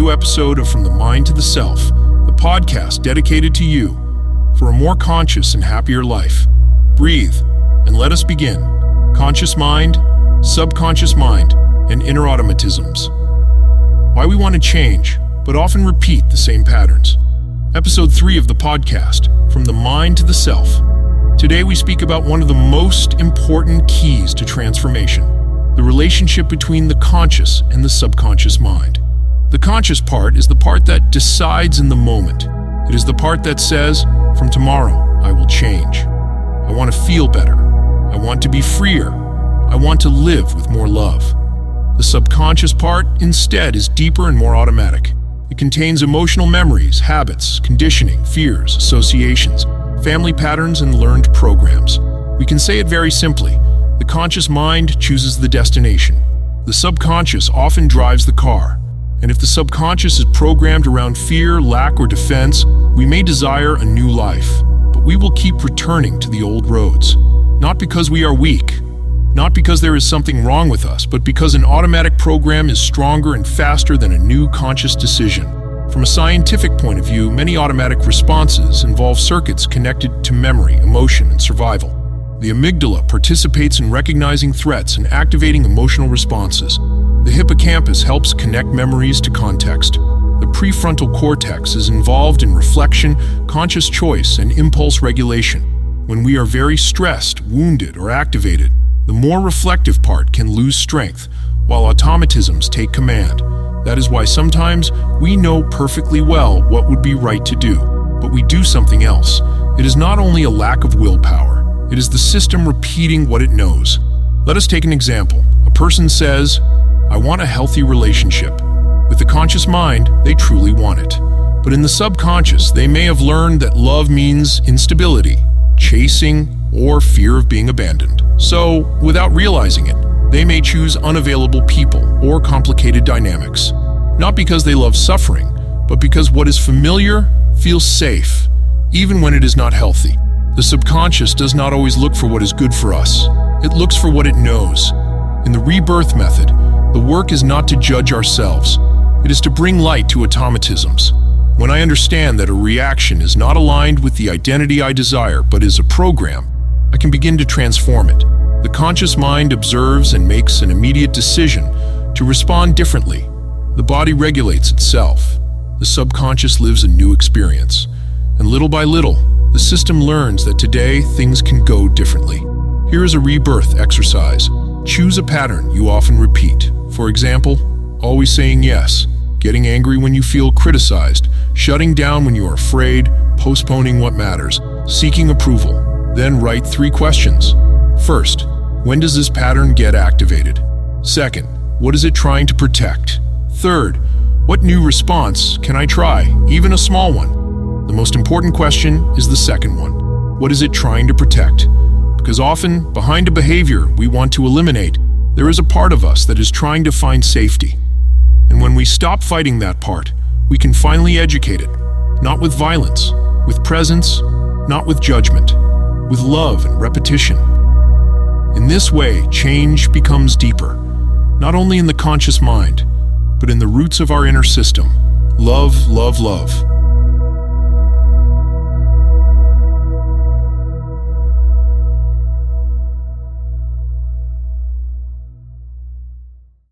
new episode of From the Mind to the Self, the podcast dedicated to you for a more conscious and happier life. Breathe, and let us begin. Conscious mind, subconscious mind, and inner automatisms. Why we want to change, but often repeat the same patterns. Episode 3 of the podcast, From the Mind to the Self. Today we speak about one of the most important keys to transformation, the relationship between the conscious and the subconscious mind. The conscious part is the part that decides in the moment. It is the part that says, from tomorrow, I will change. I want to feel better. I want to be freer. I want to live with more love. The subconscious part, instead, is deeper and more automatic. It contains emotional memories, habits, conditioning, fears, associations, family patterns, and learned programs. We can say it very simply. The conscious mind chooses the destination. The subconscious often drives the car. And if the subconscious is programmed around fear, lack, or defense, we may desire a new life. But we will keep returning to the old roads. Not because we are weak, not because there is something wrong with us, but because an automatic program is stronger and faster than a new conscious decision. From a scientific point of view, many automatic responses involve circuits connected to memory, emotion, and survival. The amygdala participates in recognizing threats and activating emotional responses. The hippocampus helps connect memories to context. The prefrontal cortex is involved in reflection, conscious choice, and impulse regulation. When we are very stressed, wounded, or activated, the more reflective part can lose strength, while automatisms take command. That is why sometimes we know perfectly well what would be right to do, but we do something else. It is not only a lack of willpower, it is the system repeating what it knows. Let us take an example. A person says, I want a healthy relationship. With the conscious mind, they truly want it. But in the subconscious, they may have learned that love means instability, chasing, or fear of being abandoned. So, without realizing it, they may choose unavailable people or complicated dynamics. Not because they love suffering, but because what is familiar feels safe, even when it is not healthy. The subconscious does not always look for what is good for us. It looks for what it knows. In the rebirth method, the work is not to judge ourselves. It is to bring light to automatisms. When I understand that a reaction is not aligned with the identity I desire, but is a program, I can begin to transform it. The conscious mind observes and makes an immediate decision to respond differently. The body regulates itself. The subconscious lives a new experience. And little by little, the system learns that today things can go differently. Here is a rebirth exercise. Choose a pattern you often repeat. For example, always saying yes, getting angry when you feel criticized, shutting down when you are afraid, postponing what matters, seeking approval. Then write 3 questions. First, when does this pattern get activated? Second, what is it trying to protect? Third, what new response can I try, even a small one? The most important question is the second one. What is it trying to protect? Because often, behind a behavior we want to eliminate, there is a part of us that is trying to find safety. And when we stop fighting that part, we can finally educate it, not with violence, with presence, not with judgment, with love and repetition. In this way, change becomes deeper, not only in the conscious mind, but in the roots of our inner system. Love, love, love.